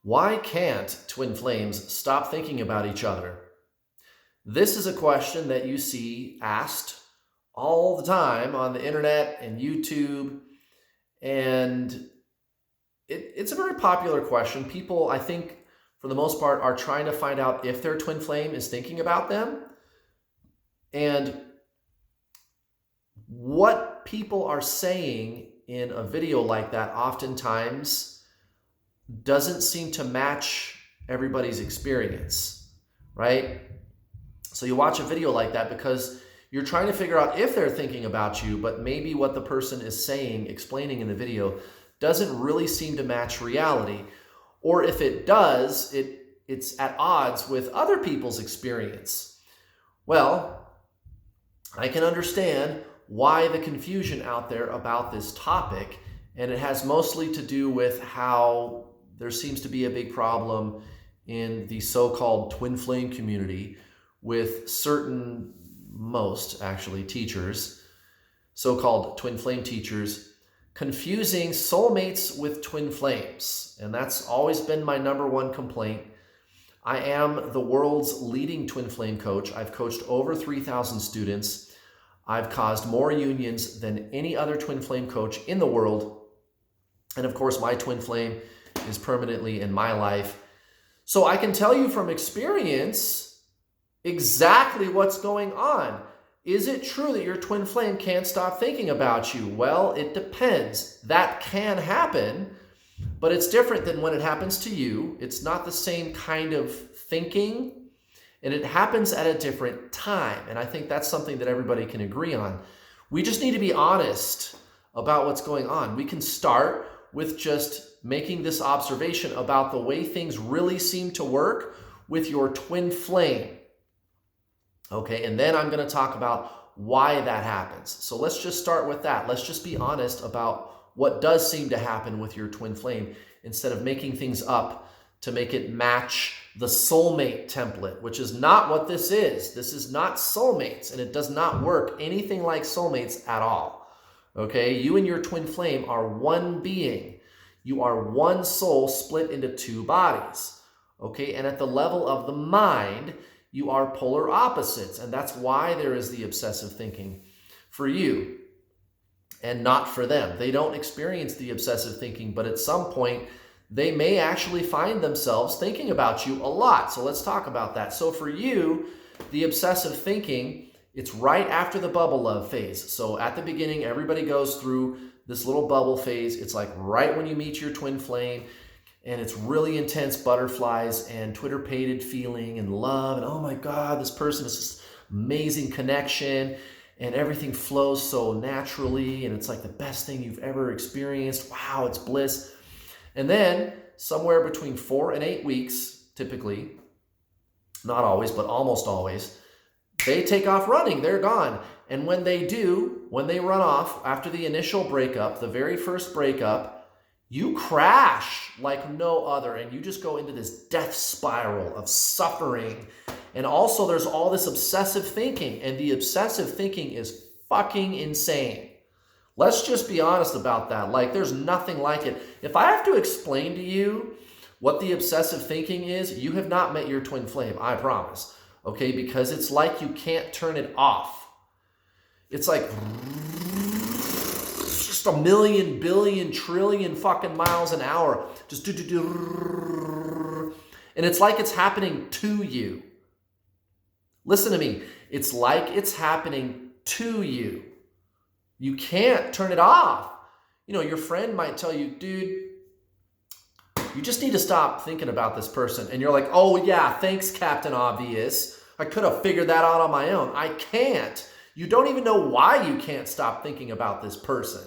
Why can't twin flames stop thinking about each other? This is a question that you see asked all the time on the internet and YouTube, and it's a very popular question. People, I think, for the most part, are trying to find out if their twin flame is thinking about them. And what people are saying in a video like that oftentimes doesn't seem to match everybody's experience, right? So you watch a video like that because you're trying to figure out if they're thinking about you, but maybe what the person is saying, explaining in the video, doesn't really seem to match reality. Or if it does, it's at odds with other people's experience. Well, I can understand why the confusion out there about this topic, and it has mostly to do with how there seems to be a big problem in the so-called twin flame community with certain, most actually, teachers, so-called twin flame teachers, confusing soulmates with twin flames. And that's always been my number one complaint. I am the world's leading twin flame coach. I've coached over 3,000 students. I've caused more unions than any other twin flame coach in the world. And of course, my twin flame is permanently in my life. So I can tell you from experience exactly what's going on. Is it true that your twin flame can't stop thinking about you? Well, it depends. That can happen, but it's different than when it happens to you. It's not the same kind of thinking, and it happens at a different time. And I think that's something that everybody can agree on. We just need to be honest about what's going on. We can start with just making this observation about the way things really seem to work with your twin flame. Okay, and then I'm going to talk about why that happens. So let's just start with that. Let's just be honest about what does seem to happen with your twin flame instead of making things up to make it match the soulmate template, which is not what this is. This is not soulmates, and it does not work anything like soulmates at all. Okay, you and your twin flame are one being. You are one soul split into two bodies. Okay, and at the level of the mind, you are polar opposites, and that's why there is the obsessive thinking for you and not for them. They don't experience the obsessive thinking, but at some point, they may actually find themselves thinking about you a lot. So let's talk about that. So for you, the obsessive thinking, it's right after the bubble love phase. So at the beginning, everybody goes through this little bubble phase. It's like right when you meet your twin flame, and it's really intense butterflies and Twitter-pated feeling and love. And oh my God, this person is this amazing connection and everything flows so naturally. And it's like the best thing you've ever experienced. Wow, it's bliss. And then somewhere between 4 and 8 weeks, typically, not always, but almost always, they take off running. They're gone. And when they do, when they run off after the initial breakup, the very first breakup, you crash like no other, and you just go into this death spiral of suffering. And also there's all this obsessive thinking, and the obsessive thinking is fucking insane. Let's just be honest about that. Like, there's nothing like it. If I have to explain to you what the obsessive thinking is, you have not met your twin flame, I promise. Okay, because it's like you can't turn it off. It's like just a million, billion, trillion fucking miles an hour. Just do. And it's like it's happening to you. Listen to me. It's like it's happening to you. You can't turn it off. You know, your friend might tell you, dude, you just need to stop thinking about this person. And you're like, oh yeah, thanks, Captain Obvious. I could have figured that out on my own. I can't. You don't even know why you can't stop thinking about this person.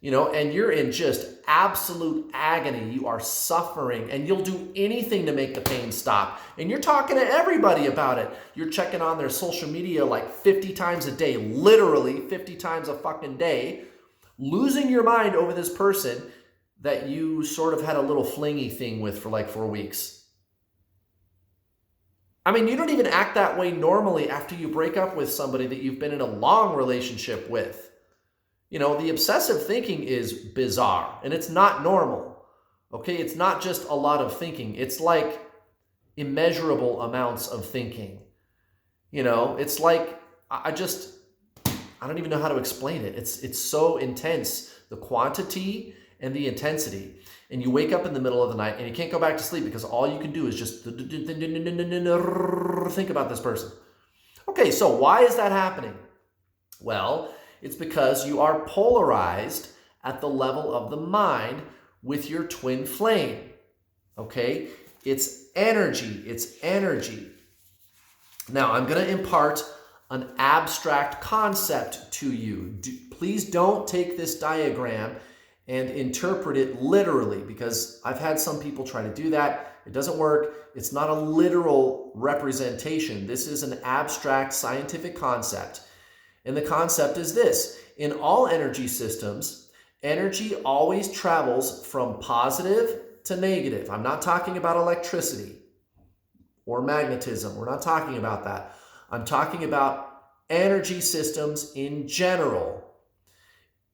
You know, and you're in just absolute agony. You are suffering, and you'll do anything to make the pain stop. And you're talking to everybody about it. You're checking on their social media like 50 times a day, literally 50 times a fucking day, losing your mind over this person that you sort of had a little flingy thing with for like 4 weeks. I mean, you don't even act that way normally after you break up with somebody that you've been in a long relationship with. You know, the obsessive thinking is bizarre, and it's not normal. Okay, it's not just a lot of thinking. It's like immeasurable amounts of thinking. You know, it's like I don't even know how to explain it. It's so intense, the quantity and the intensity. And you wake up in the middle of the night and you can't go back to sleep because all you can do is just think about this person. Okay, so why is that happening? Well, it's because you are polarized at the level of the mind with your twin flame. Okay? It's energy. It's energy. Now, I'm going to impart an abstract concept to you. Please don't take this diagram and interpret it literally, because I've had some people try to do that. It doesn't work. It's not a literal representation. This is an abstract scientific concept. And the concept is this: in all energy systems, energy always travels from positive to negative. I'm not talking about electricity or magnetism. We're not talking about that. I'm talking about energy systems in general.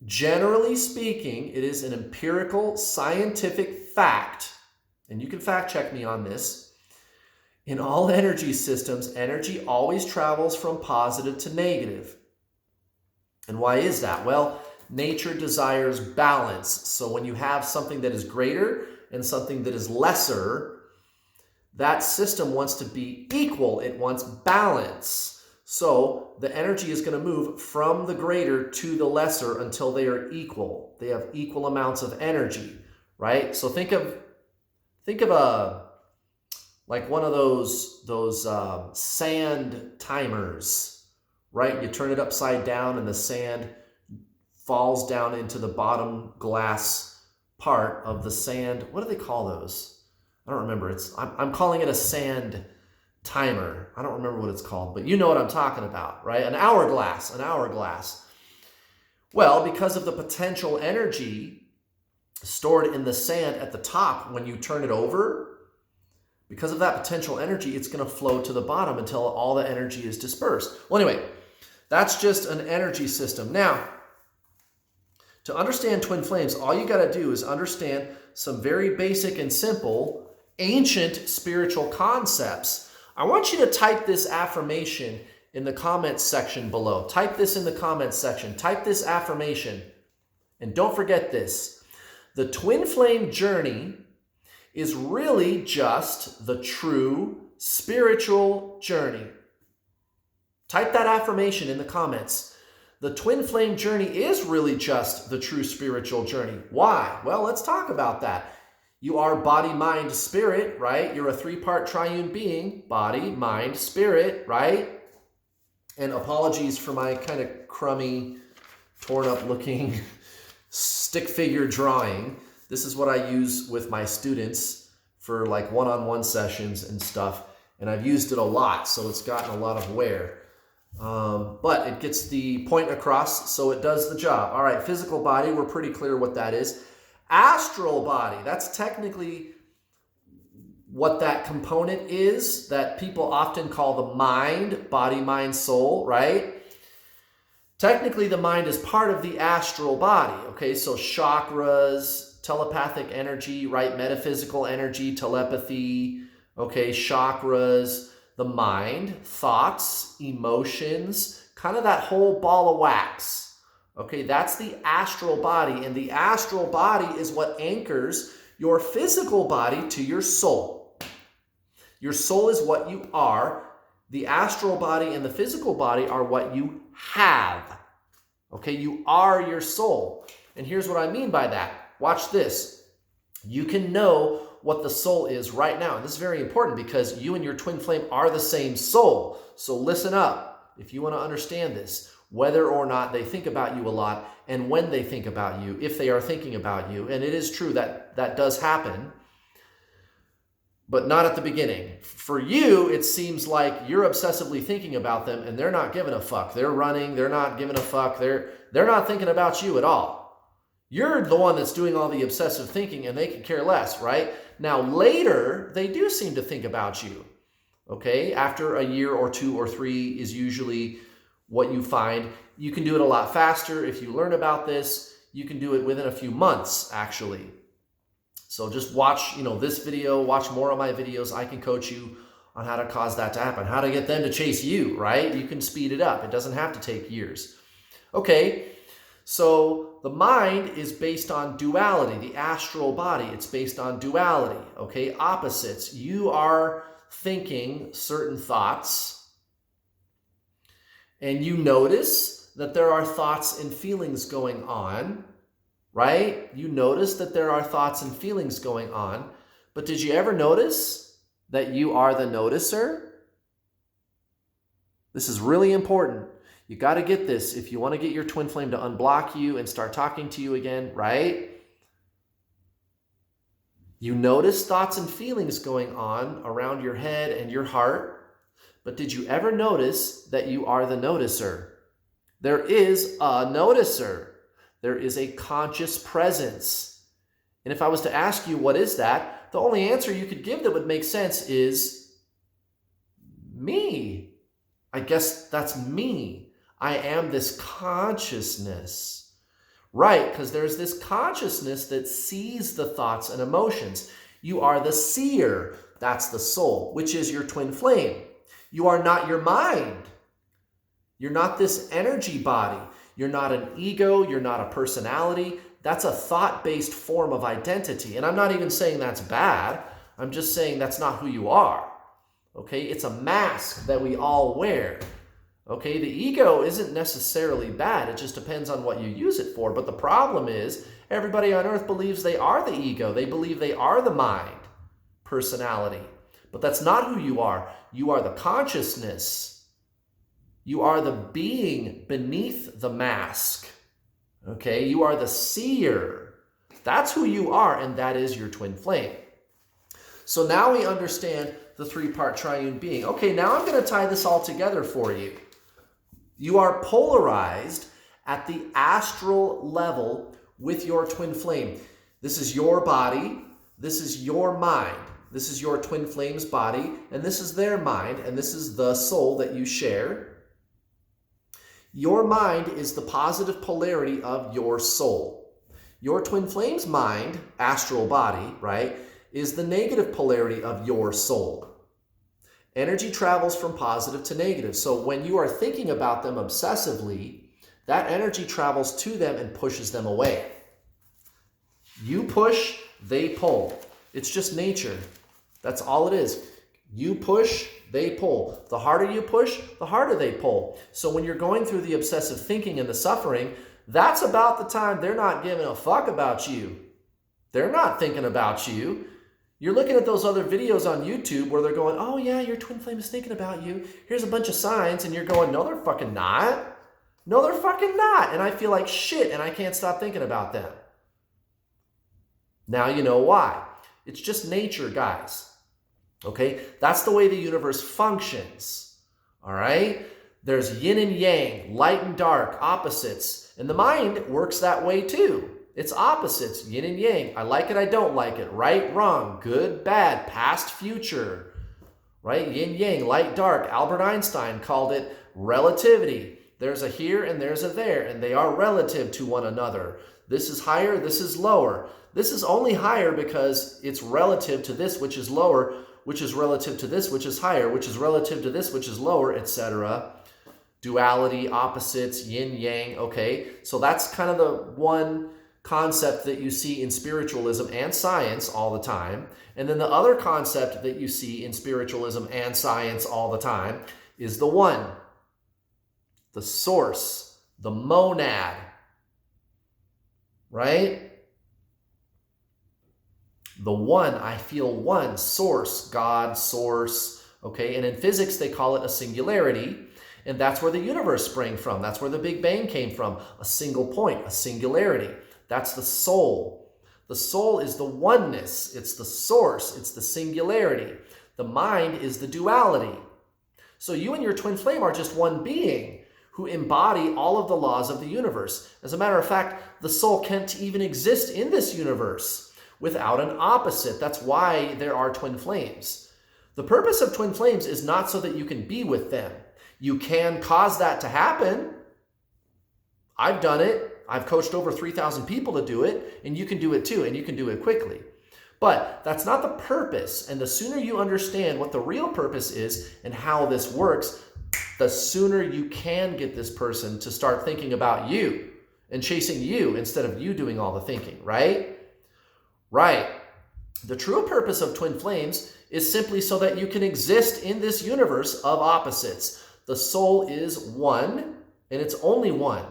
Generally speaking, it is an empirical scientific fact, and you can fact check me on this. In all energy systems, energy always travels from positive to negative. And why is that? Well, nature desires balance. So when you have something that is greater and something that is lesser, that system wants to be equal. It wants balance. So the energy is going to move from the greater to the lesser until they are equal. They have equal amounts of energy, right? So think of like one of those sand timers, right? You turn it upside down and the sand falls down into the bottom glass part of the sand. What do they call those? I don't remember. I'm calling it a sand timer. I don't remember what it's called, but you know what I'm talking about, right? An hourglass. Well, because of the potential energy stored in the sand at the top when you turn it over, because of that potential energy, it's going to flow to the bottom until all the energy is dispersed. Well, anyway, that's just an energy system. Now, to understand twin flames, all you got to do is understand some very basic and simple ancient spiritual concepts. I want you to type this affirmation in the comments section below. Type this in the comments section. Type this affirmation. And don't forget this: the twin flame journey is really just the true spiritual journey. Type that affirmation in the comments. The twin flame journey is really just the true spiritual journey. Why? Well, let's talk about that. You are body, mind, spirit, right? You're a three-part triune being: body, mind, spirit, right? And apologies for my kind of crummy, torn up looking stick figure drawing. This is what I use with my students for like one-on-one sessions and stuff. And I've used it a lot, so it's gotten a lot of wear. But it gets the point across, so it does the job. All right, physical body, we're pretty clear what that is. Astral body, that's technically what that component is that people often call the mind, body, mind, soul, right? Technically, the mind is part of the astral body, okay? So chakras, telepathic energy, right? Metaphysical energy, telepathy, okay? Chakras, the mind, thoughts, emotions, kind of that whole ball of wax. Okay, that's the astral body, and the astral body is what anchors your physical body to your soul. Your soul is what you are. The astral body and the physical body are what you have. Okay, you are your soul. And here's what I mean by that. Watch this. You can know what the soul is right now. And this is very important because you and your twin flame are the same soul. So listen up if you want to understand this. Whether or not they think about you a lot, and when they think about you, if they are thinking about you. And it is true that that does happen, but not at the beginning. For you, it seems like you're obsessively thinking about them and they're not giving a fuck. They're running, they're not giving a fuck. They're not thinking about you at all. You're the one that's doing all the obsessive thinking and they can care less, right? Now later, they do seem to think about you, okay? After a year or 2 or 3 is usually what you find. You can do it a lot faster if you learn about this. You can do it within a few months, actually. So just watch, this video, watch more of my videos. I can coach you on how to cause that to happen, how to get them to chase you, right? You can speed it up. It doesn't have to take years. Okay, so the mind is based on duality, the astral body. It's based on duality, okay? Opposites. You are thinking certain thoughts, and you notice that there are thoughts and feelings going on, right? You notice that there are thoughts and feelings going on, but did you ever notice that you are the noticer? This is really important. You got to get this if you want to get your twin flame to unblock you and start talking to you again, right? You notice thoughts and feelings going on around your head and your heart, but did you ever notice that you are the noticer? There is a noticer. There is a conscious presence. And if I was to ask you, what is that? The only answer you could give that would make sense is me. I guess that's me. I am this consciousness. Right, because there's this consciousness that sees the thoughts and emotions. You are the seer. That's the soul, which is your twin flame. You are not your mind. You're not this energy body. You're not an ego. You're not a personality. That's a thought-based form of identity. And I'm not even saying that's bad. I'm just saying that's not who you are. Okay? It's a mask that we all wear. Okay? The ego isn't necessarily bad. It just depends on what you use it for. But the problem is everybody on earth believes they are the ego. They believe they are the mind, personality. But that's not who you are. You are the consciousness. You are the being beneath the mask. Okay, you are the seer. That's who you are, and that is your twin flame. So now we understand the three-part triune being. Okay, now I'm going to tie this all together for you. You are polarized at the astral level with your twin flame. This is your body. This is your mind. This is your twin flame's body, and this is their mind, and this is the soul that you share. Your mind is the positive polarity of your soul. Your twin flame's mind, astral body, right, is the negative polarity of your soul. Energy travels from positive to negative. So when you are thinking about them obsessively, that energy travels to them and pushes them away. You push, they pull. It's just nature. That's all it is. You push, they pull. The harder you push, the harder they pull. So when you're going through the obsessive thinking and the suffering, that's about the time they're not giving a fuck about you. They're not thinking about you. You're looking at those other videos on YouTube where they're going, oh yeah, your twin flame is thinking about you. Here's a bunch of signs. And you're going, no, they're fucking not. No, they're fucking not. And I feel like shit and I can't stop thinking about them. Now you know why. It's just nature, guys. Okay? That's the way the universe functions. All right? There's yin and yang, light and dark, opposites. And the mind works that way too. It's opposites, yin and yang. I like it, I don't like it. Right, wrong, good, bad, past, future. Right? Yin, yang, light, dark. Albert Einstein called it relativity. There's a here and there's a there, and they are relative to one another. This is higher, this is lower. This is only higher because it's relative to this, which is lower, which is relative to this, which is higher, which is relative to this, which is lower, etc. Duality, opposites, yin, yang, okay? So that's kind of the one concept that you see in spiritualism and science all the time. And then the other concept that you see in spiritualism and science all the time is the one, the source, the monad, right? The one, I feel one, source, God, source, okay? And in physics, they call it a singularity, and that's where the universe sprang from. That's where the Big Bang came from, a single point, a singularity. That's the soul. The soul is the oneness. It's the source. It's the singularity. The mind is the duality. So you and your twin flame are just one being who embody all of the laws of the universe. As a matter of fact, the soul can't even exist in this universe without an opposite. That's why there are twin flames. The purpose of twin flames is not so that you can be with them. You can cause that to happen. I've done it. I've coached over 3,000 people to do it, and you can do it too, and you can do it quickly. But that's not the purpose. And the sooner you understand what the real purpose is and how this works, the sooner you can get this person to start thinking about you and chasing you instead of you doing all the thinking, right? Right. The true purpose of twin flames is simply so that you can exist in this universe of opposites. The soul is one, and it's only one.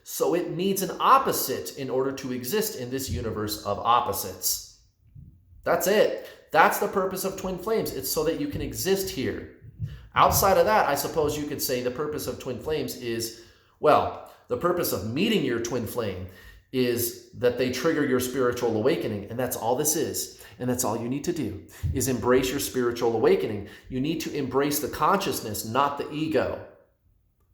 So it needs an opposite in order to exist in this universe of opposites. That's it. That's the purpose of twin flames. It's so that you can exist here. Outside of that, I suppose you could say the purpose of twin flames is, well, the purpose of meeting your twin flame is that they trigger your spiritual awakening. And that's all this is. And that's all you need to do is embrace your spiritual awakening. You need to embrace the consciousness, not the ego,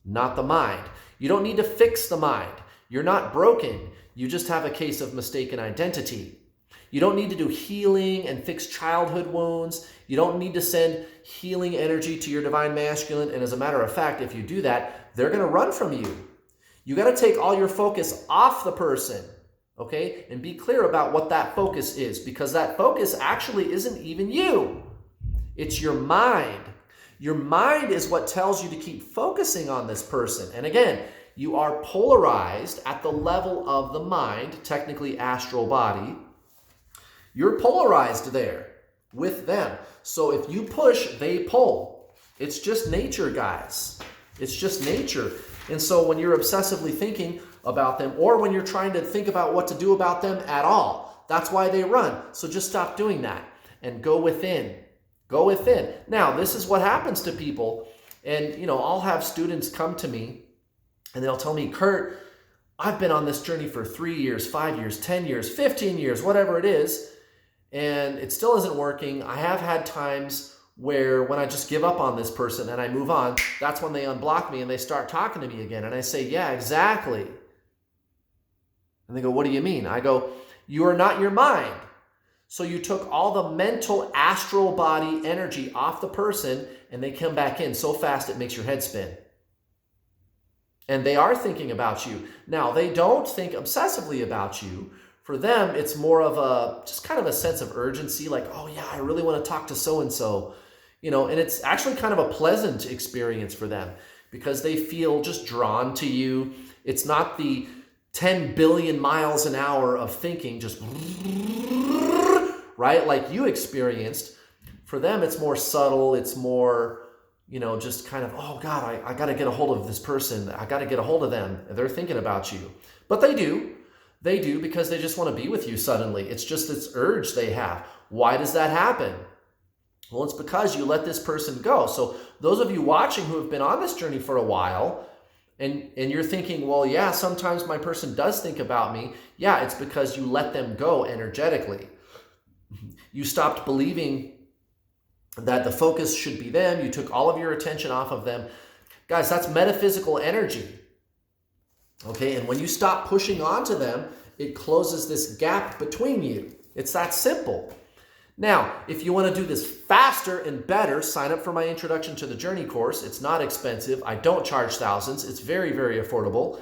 not the mind. You don't need to fix the mind. You're not broken. You just have a case of mistaken identity. You don't need to do healing and fix childhood wounds. You don't need to send healing energy to your divine masculine. And as a matter of fact, if you do that, they're going to run from you. You got to take all your focus off the person, okay? And be clear about what that focus is, because that focus actually isn't even you. It's your mind. Your mind is what tells you to keep focusing on this person. And again, you are polarized at the level of the mind, technically astral body. You're polarized there with them. So if you push, they pull. It's just nature, guys. It's just nature. And so when you're obsessively thinking about them, or when you're trying to think about what to do about them at all, that's why they run. So just stop doing that and go within. Go within. Now, this is what happens to people. And, I'll have students come to me and they'll tell me, Kurt, I've been on this journey for 3 years, 5 years, 10 years, 15 years, whatever it is, and it still isn't working. I have had times where when I just give up on this person and I move on, that's when they unblock me and they start talking to me again. And I say, yeah, exactly. And they go, what do you mean? I go, you are not your mind. So you took all the mental astral body energy off the person and they come back in so fast it makes your head spin. And they are thinking about you. Now, they don't think obsessively about you. For them, it's more of just kind of a sense of urgency, like, oh yeah, I really want to talk to so-and-so, and it's actually kind of a pleasant experience for them because they feel just drawn to you. It's not the 10 billion miles an hour of thinking, just right, like you experienced. For them, it's more subtle. It's more, just kind of, oh God, I got to get a hold of this person. I got to get a hold of them. They're thinking about you. But they do. They do because they just want to be with you suddenly. It's just this urge they have. Why does that happen? Well, it's because you let this person go. So those of you watching who have been on this journey for a while, and you're thinking, well, yeah, sometimes my person does think about me. Yeah, it's because you let them go energetically. You stopped believing that the focus should be them. You took all of your attention off of them. Guys, that's metaphysical energy. Okay, and when you stop pushing onto them, it closes this gap between you. It's that simple. Now, if you want to do this faster and better, sign up for my Introduction to the Journey course. It's not expensive. I don't charge thousands. It's very, very affordable.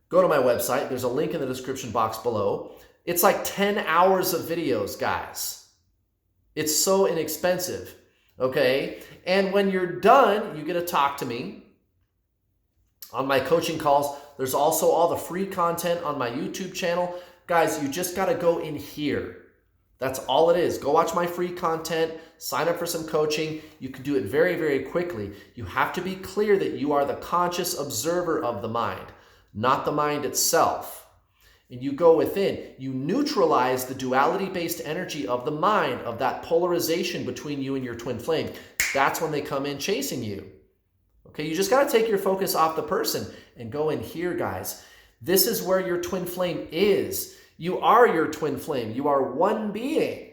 Go to my website. There's a link in the description box below. It's like 10 hours of videos, guys. It's so inexpensive, okay? And when you're done, you get to talk to me on my coaching calls. There's also all the free content on my YouTube channel. Guys, you just got to go in here. That's all it is. Go watch my free content, sign up for some coaching. You can do it very, very quickly. You have to be clear that you are the conscious observer of the mind, not the mind itself. And you go within. You neutralize the duality-based energy of the mind, of that polarization between you and your twin flame. That's when they come in chasing you. Okay, you just got to take your focus off the person and go in here, guys. This is where your twin flame is. You are your twin flame. You are one being.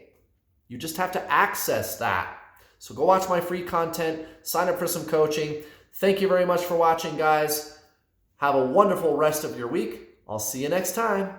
You just have to access that. So go watch my free content. Sign up for some coaching. Thank you very much for watching, guys. Have a wonderful rest of your week. I'll see you next time.